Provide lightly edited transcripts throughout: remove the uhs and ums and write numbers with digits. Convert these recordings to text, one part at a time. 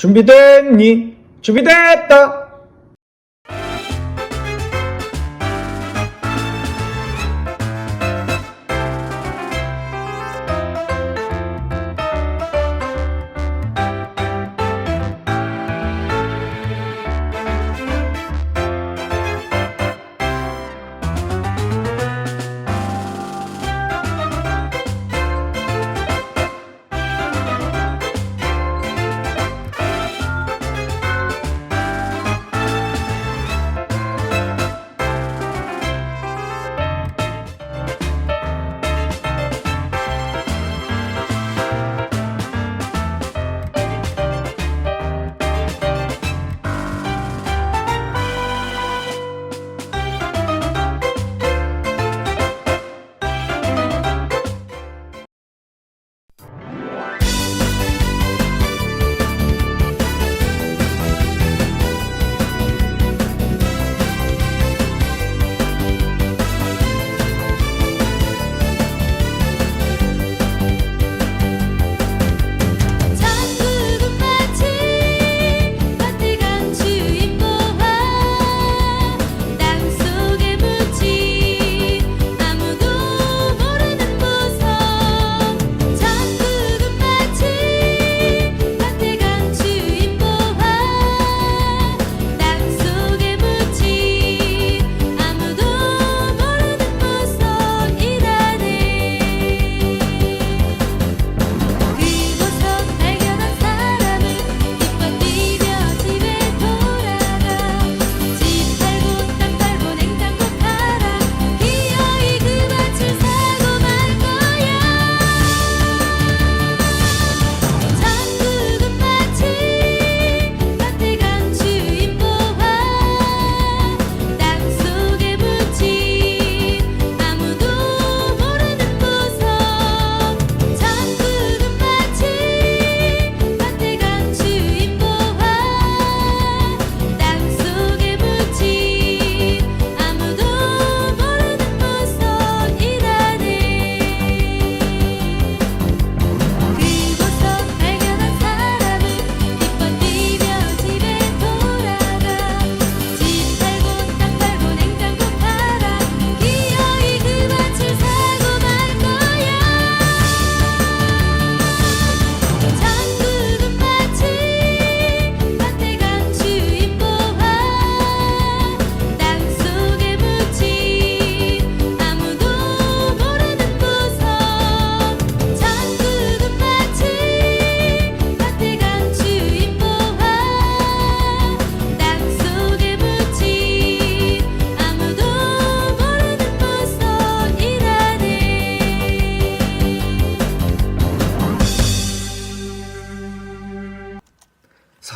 준비됐니? 준비됐다.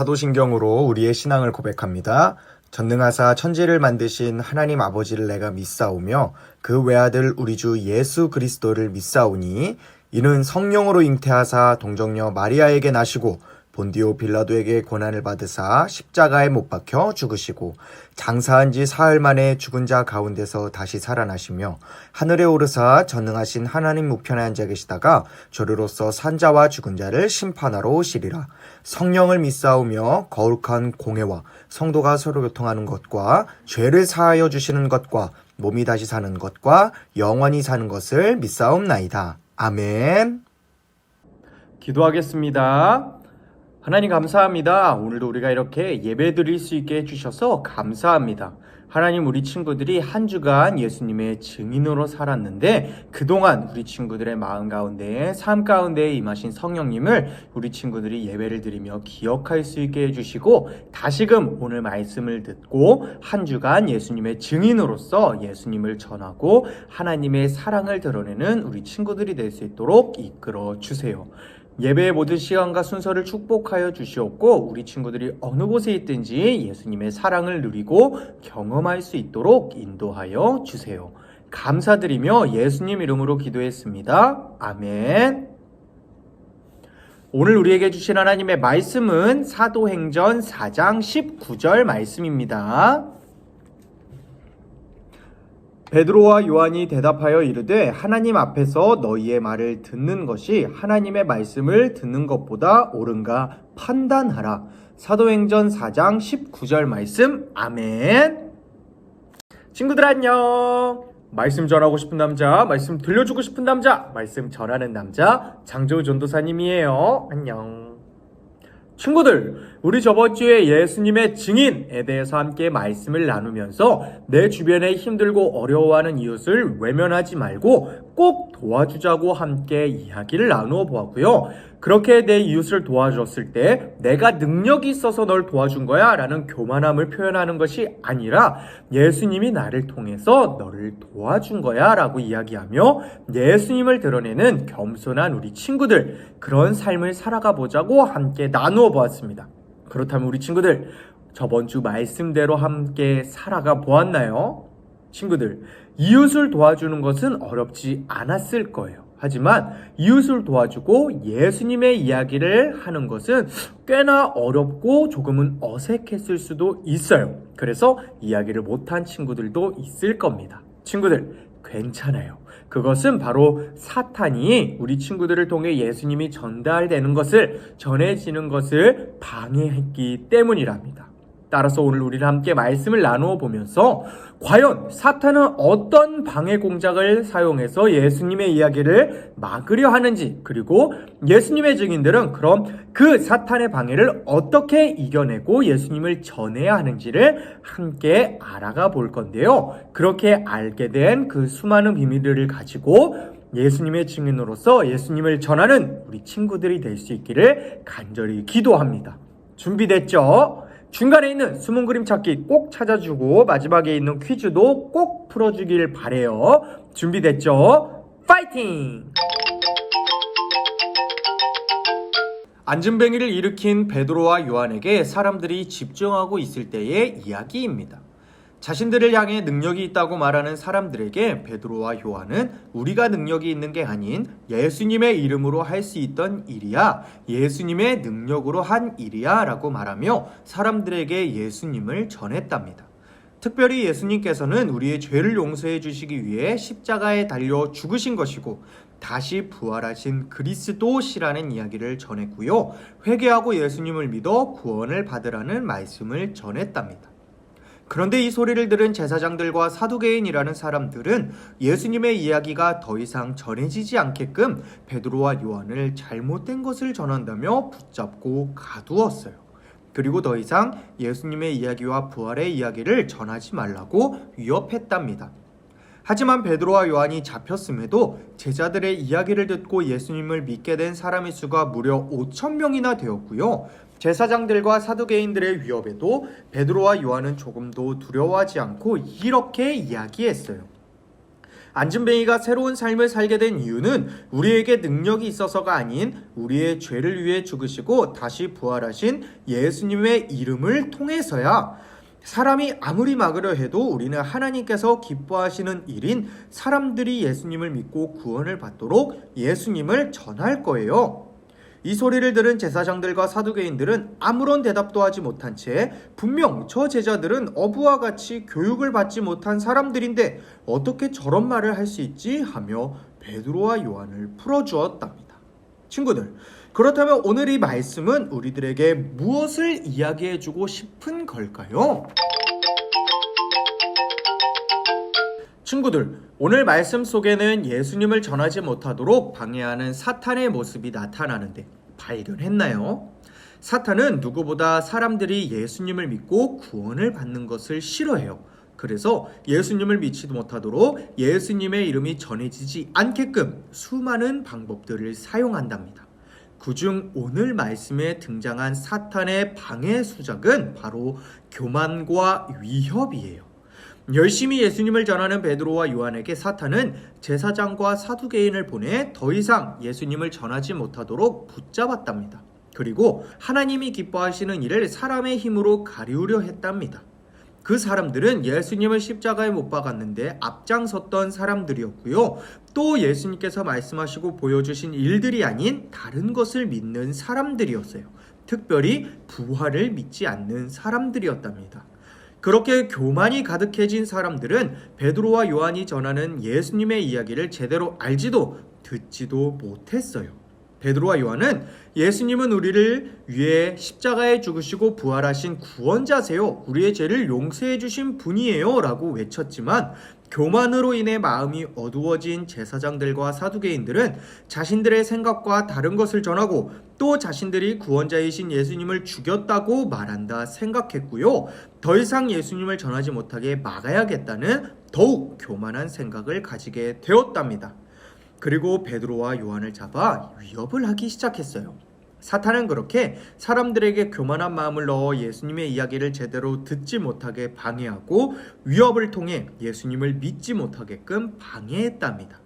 사도신경으로 우리의 신앙을 고백합니다. 전능하사 천지를 만드신 하나님 아버지를 내가 믿사오며 그 외아들 우리 주 예수 그리스도를 믿사오니 이는 성령으로 잉태하사 동정녀 마리아에게 나시고 본디오 빌라도에게 고난을 받으사 십자가에 못 박혀 죽으시고 장사한 지 사흘 만에 죽은 자 가운데서 다시 살아나시며 하늘에 오르사 전능하신 하나님 우편에 앉아 계시다가 저리로서 산자와 죽은 자를 심판하러 오시리라. 성령을 믿사오며 거룩한 공회와 성도가 서로 교통하는 것과 죄를 사하여 주시는 것과 몸이 다시 사는 것과 영원히 사는 것을 믿사옵나이다. 아멘. 기도하겠습니다. 하나님 감사합니다. 오늘도 우리가 이렇게 예배 드릴 수 있게 해주셔서 감사합니다. 하나님, 우리 친구들이 한 주간 예수님의 증인으로 살았는데 그동안 우리 친구들의 마음 가운데 삶 가운데 임하신 성령님을 우리 친구들이 예배를 드리며 기억할 수 있게 해주시고 다시금 오늘 말씀을 듣고 한 주간 예수님의 증인으로서 예수님을 전하고 하나님의 사랑을 드러내는 우리 친구들이 될 수 있도록 이끌어 주세요. 예배의 모든 시간과 순서를 축복하여 주시옵고 우리 친구들이 어느 곳에 있든지 예수님의 사랑을 누리고 경험할 수 있도록 인도하여 주세요. 감사드리며 예수님 이름으로 기도했습니다. 아멘. 오늘 우리에게 주신 하나님의 말씀은 사도행전 4장 19절 말씀입니다. 베드로와 요한이 대답하여 이르되 하나님 앞에서 너희의 말을 듣는 것이 하나님의 말씀을 듣는 것보다 옳은가 판단하라. 사도행전 4장 19절 말씀. 아멘. 친구들 안녕. 말씀 전하고 싶은 남자, 말씀 들려주고 싶은 남자, 말씀 전하는 남자 장조우 전도사님이에요. 안녕. 친구들, 우리 저번 주에 예수님의 증인에 대해서 함께 말씀을 나누면서 내 주변에 힘들고 어려워하는 이웃을 외면하지 말고 꼭 도와주자고 함께 이야기를 나누어 보았고요. 그렇게 내 이웃을 도와줬을 때 내가 능력이 있어서 널 도와준 거야 라는 교만함을 표현하는 것이 아니라 예수님이 나를 통해서 너를 도와준 거야 라고 이야기하며 예수님을 드러내는 겸손한 우리 친구들, 그런 삶을 살아가 보자고 함께 나누어 보았습니다. 그렇다면 우리 친구들, 저번 주 말씀대로 함께 살아가 보았나요? 친구들, 이웃을 도와주는 것은 어렵지 않았을 거예요. 하지만 이웃을 도와주고 예수님의 이야기를 하는 것은 꽤나 어렵고 조금은 어색했을 수도 있어요. 그래서 이야기를 못한 친구들도 있을 겁니다. 친구들, 괜찮아요. 그것은 바로 사탄이 우리 친구들을 통해 예수님이 전달되는 것을, 전해지는 것을 방해했기 때문이랍니다. 따라서 오늘 우리는 함께 말씀을 나누어 보면서 과연 사탄은 어떤 방해 공작을 사용해서 예수님의 이야기를 막으려 하는지, 그리고 예수님의 증인들은 그럼 그 사탄의 방해를 어떻게 이겨내고 예수님을 전해야 하는지를 함께 알아가 볼 건데요. 그렇게 알게 된 그 수많은 비밀들을 가지고 예수님의 증인으로서 예수님을 전하는 우리 친구들이 될 수 있기를 간절히 기도합니다. 준비됐죠? 중간에 있는 숨은 그림 찾기 꼭 찾아주고 마지막에 있는 퀴즈도 꼭 풀어주길 바래요. 준비됐죠? 파이팅! 안진뱅이를 일으킨 베드로와 요한에게 사람들이 집중하고 있을 때의 이야기입니다. 자신들을 향해 능력이 있다고 말하는 사람들에게 베드로와 요한은 우리가 능력이 있는 게 아닌 예수님의 이름으로 할 수 있던 일이야, 예수님의 능력으로 한 일이야 라고 말하며 사람들에게 예수님을 전했답니다. 특별히 예수님께서는 우리의 죄를 용서해 주시기 위해 십자가에 달려 죽으신 것이고 다시 부활하신 그리스도시라는 이야기를 전했고요. 회개하고 예수님을 믿어 구원을 받으라는 말씀을 전했답니다. 그런데 이 소리를 들은 제사장들과 사두개인이라는 사람들은 예수님의 이야기가 더 이상 전해지지 않게끔 베드로와 요한을 잘못된 것을 전한다며 붙잡고 가두었어요. 그리고 더 이상 예수님의 이야기와 부활의 이야기를 전하지 말라고 위협했답니다. 하지만 베드로와 요한이 잡혔음에도 제자들의 이야기를 듣고 예수님을 믿게 된 사람의 수가 무려 5,000명이나 되었고요. 제사장들과 사두개인들의 위협에도 베드로와 요한은 조금도 두려워하지 않고 이렇게 이야기했어요. 안진뱅이가 새로운 삶을 살게 된 이유는 우리에게 능력이 있어서가 아닌 우리의 죄를 위해 죽으시고 다시 부활하신 예수님의 이름을 통해서야. 사람이 아무리 막으려 해도 우리는 하나님께서 기뻐하시는 일인 사람들이 예수님을 믿고 구원을 받도록 예수님을 전할 거예요. 이 소리를 들은 제사장들과 사두개인들은 아무런 대답도 하지 못한 채 분명 저 제자들은 어부와 같이 교육을 받지 못한 사람들인데 어떻게 저런 말을 할 수 있지 하며 베드로와 요한을 풀어주었답니다. 친구들, 그렇다면 오늘 이 말씀은 우리들에게 무엇을 이야기해주고 싶은 걸까요? 친구들, 오늘 말씀 속에는 예수님을 전하지 못하도록 방해하는 사탄의 모습이 나타나는데 발견했나요? 사탄은 누구보다 사람들이 예수님을 믿고 구원을 받는 것을 싫어해요. 그래서 예수님을 믿지 못하도록 예수님의 이름이 전해지지 않게끔 수많은 방법들을 사용한답니다. 그중 오늘 말씀에 등장한 사탄의 방해 수작은 바로 교만과 위협이에요. 열심히 예수님을 전하는 베드로와 요한에게 사탄은 제사장과 사두개인을 보내 더 이상 예수님을 전하지 못하도록 붙잡았답니다. 그리고 하나님이 기뻐하시는 일을 사람의 힘으로 가리우려 했답니다. 그 사람들은 예수님을 십자가에 못 박았는데 앞장섰던 사람들이었고요. 또 예수님께서 말씀하시고 보여주신 일들이 아닌 다른 것을 믿는 사람들이었어요. 특별히 부활을 믿지 않는 사람들이었답니다. 그렇게 교만이 가득해진 사람들은 베드로와 요한이 전하는 예수님의 이야기를 제대로 알지도 듣지도 못했어요. 베드로와 요한은 예수님은 우리를 위해 십자가에 죽으시고 부활하신 구원자세요. 우리의 죄를 용서해 주신 분이에요. 라고 외쳤지만 교만으로 인해 마음이 어두워진 제사장들과 사두개인들은 자신들의 생각과 다른 것을 전하고 또 자신들이 구원자이신 예수님을 죽였다고 말한다 생각했고요. 더 이상 예수님을 전하지 못하게 막아야겠다는 더욱 교만한 생각을 가지게 되었답니다. 그리고 베드로와 요한을 잡아 위협을 하기 시작했어요. 사탄은 그렇게 사람들에게 교만한 마음을 넣어 예수님의 이야기를 제대로 듣지 못하게 방해하고 위협을 통해 예수님을 믿지 못하게끔 방해했답니다.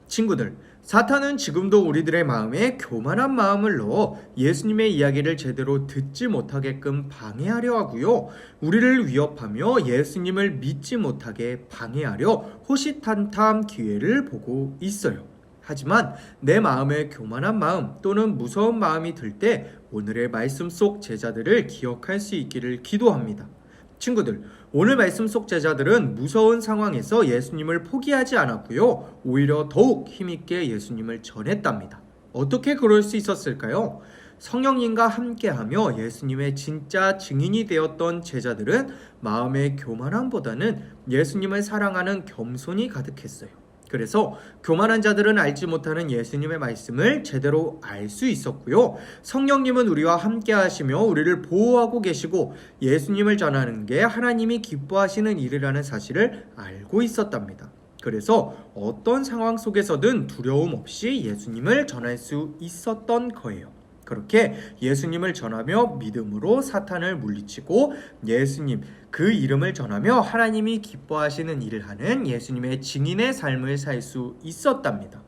친구들, 사탄은 지금도 우리들의 마음에 교만한 마음을 넣어 예수님의 이야기를 제대로 듣지 못하게끔 방해하려 하고요. 우리를 위협하며 예수님을 믿지 못하게 방해하려 호시탐탐 기회를 보고 있어요. 하지만 내 마음에 교만한 마음 또는 무서운 마음이 들 때 오늘의 말씀 속 제자들을 기억할 수 있기를 기도합니다. 친구들, 오늘 말씀 속 제자들은 무서운 상황에서 예수님을 포기하지 않았고요. 오히려 더욱 힘있게 예수님을 전했답니다. 어떻게 그럴 수 있었을까요? 성령님과 함께하며 예수님의 진짜 증인이 되었던 제자들은 마음의 교만함보다는 예수님을 사랑하는 겸손이 가득했어요. 그래서 교만한 자들은 알지 못하는 예수님의 말씀을 제대로 알 수 있었고요. 성령님은 우리와 함께 하시며 우리를 보호하고 계시고 예수님을 전하는 게 하나님이 기뻐하시는 일이라는 사실을 알고 있었답니다. 그래서 어떤 상황 속에서든 두려움 없이 예수님을 전할 수 있었던 거예요. 그렇게 예수님을 전하며 믿음으로 사탄을 물리치고 예수님 그 이름을 전하며 하나님이 기뻐하시는 일을 하는 예수님의 증인의 삶을 살 수 있었답니다.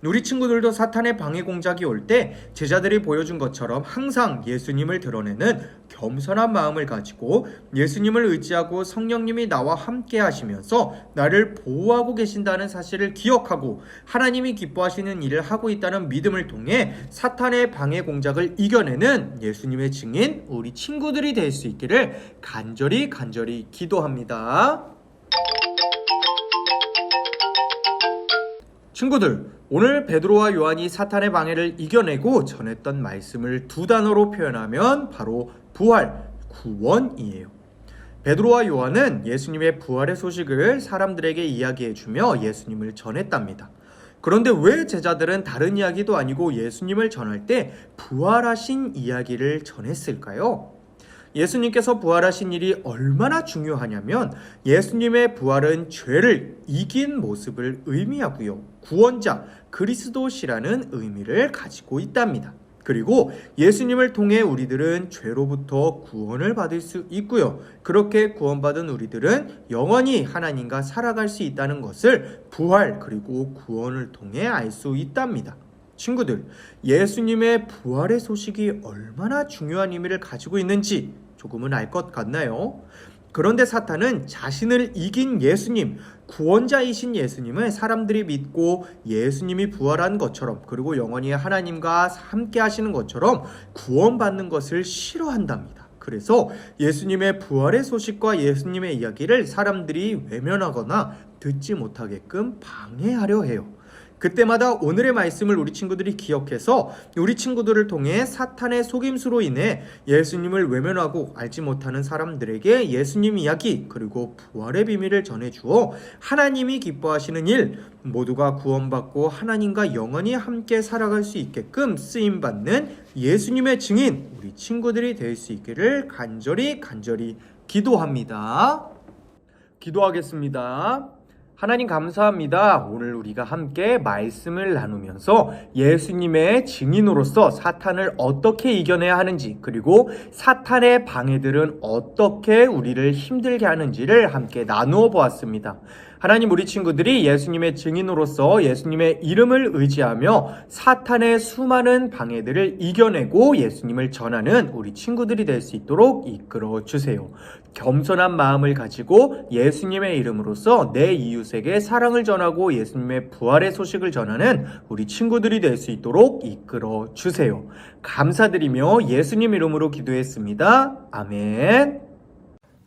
우리 친구들도 사탄의 방해 공작이 올 때 제자들이 보여준 것처럼 항상 예수님을 드러내는 겸손한 마음을 가지고 예수님을 의지하고 성령님이 나와 함께 하시면서 나를 보호하고 계신다는 사실을 기억하고 하나님이 기뻐하시는 일을 하고 있다는 믿음을 통해 사탄의 방해 공작을 이겨내는 예수님의 증인 우리 친구들이 될 수 있기를 간절히 기도합니다. 친구들, 오늘 베드로와 요한이 사탄의 방해를 이겨내고 전했던 말씀을 두 단어로 표현하면 바로 부활, 구원이에요. 베드로와 요한은 예수님의 부활의 소식을 사람들에게 이야기해주며 예수님을 전했답니다. 그런데 왜 제자들은 다른 이야기도 아니고 예수님을 전할 때 부활하신 이야기를 전했을까요? 예수님께서 부활하신 일이 얼마나 중요하냐면 예수님의 부활은 죄를 이긴 모습을 의미하고요. 구원자, 그리스도시라는 의미를 가지고 있답니다. 그리고 예수님을 통해 우리들은 죄로부터 구원을 받을 수 있고요. 그렇게 구원받은 우리들은 영원히 하나님과 살아갈 수 있다는 것을 부활 그리고 구원을 통해 알 수 있답니다. 친구들, 예수님의 부활의 소식이 얼마나 중요한 의미를 가지고 있는지 조금은 알 것 같나요? 그런데 사탄은 자신을 이긴 예수님, 구원자이신 예수님을 사람들이 믿고 예수님이 부활한 것처럼 그리고 영원히 하나님과 함께 하시는 것처럼 구원받는 것을 싫어한답니다. 그래서 예수님의 부활의 소식과 예수님의 이야기를 사람들이 외면하거나 듣지 못하게끔 방해하려 해요. 그때마다 오늘의 말씀을 우리 친구들이 기억해서 우리 친구들을 통해 사탄의 속임수로 인해 예수님을 외면하고 알지 못하는 사람들에게 예수님 이야기 그리고 부활의 비밀을 전해주어 하나님이 기뻐하시는 일, 모두가 구원받고 하나님과 영원히 함께 살아갈 수 있게끔 쓰임받는 예수님의 증인 우리 친구들이 될 수 있기를 간절히 기도합니다. 기도하겠습니다. 하나님 감사합니다. 오늘 우리가 함께 말씀을 나누면서 예수님의 증인으로서 사탄을 어떻게 이겨내야 하는지 그리고 사탄의 방해들은 어떻게 우리를 힘들게 하는지를 함께 나누어 보았습니다. 하나님 우리 친구들이 예수님의 증인으로서 예수님의 이름을 의지하며 사탄의 수많은 방해들을 이겨내고 예수님을 전하는 우리 친구들이 될 수 있도록 이끌어 주세요. 겸손한 마음을 가지고 예수님의 이름으로써 내 이웃에게 사랑을 전하고 예수님의 부활의 소식을 전하는 우리 친구들이 될 수 있도록 이끌어 주세요. 감사드리며 예수님 이름으로 기도했습니다. 아멘.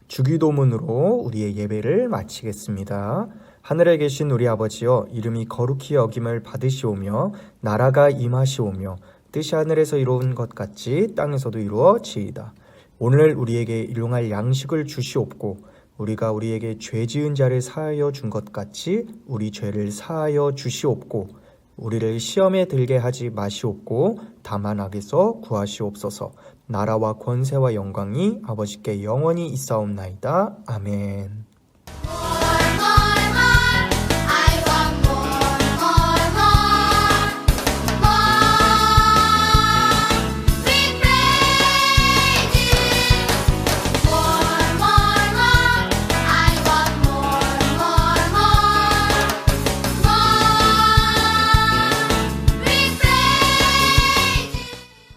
주기도문으로 우리의 예배를 마치겠습니다. 하늘에 계신 우리 아버지여, 이름이 거룩히 여김을 받으시오며 나라가 임하시오며 뜻이 하늘에서 이루어진 것 같이 땅에서도 이루어지이다. 오늘 우리에게 일용할 양식을 주시옵고 우리가 우리에게 죄 지은 자를 사하여 준 것 같이 우리 죄를 사하여 주시옵고 우리를 시험에 들게 하지 마시옵고 다만 악에서 구하시옵소서. 나라와 권세와 영광이 아버지께 영원히 있사옵나이다. 아멘.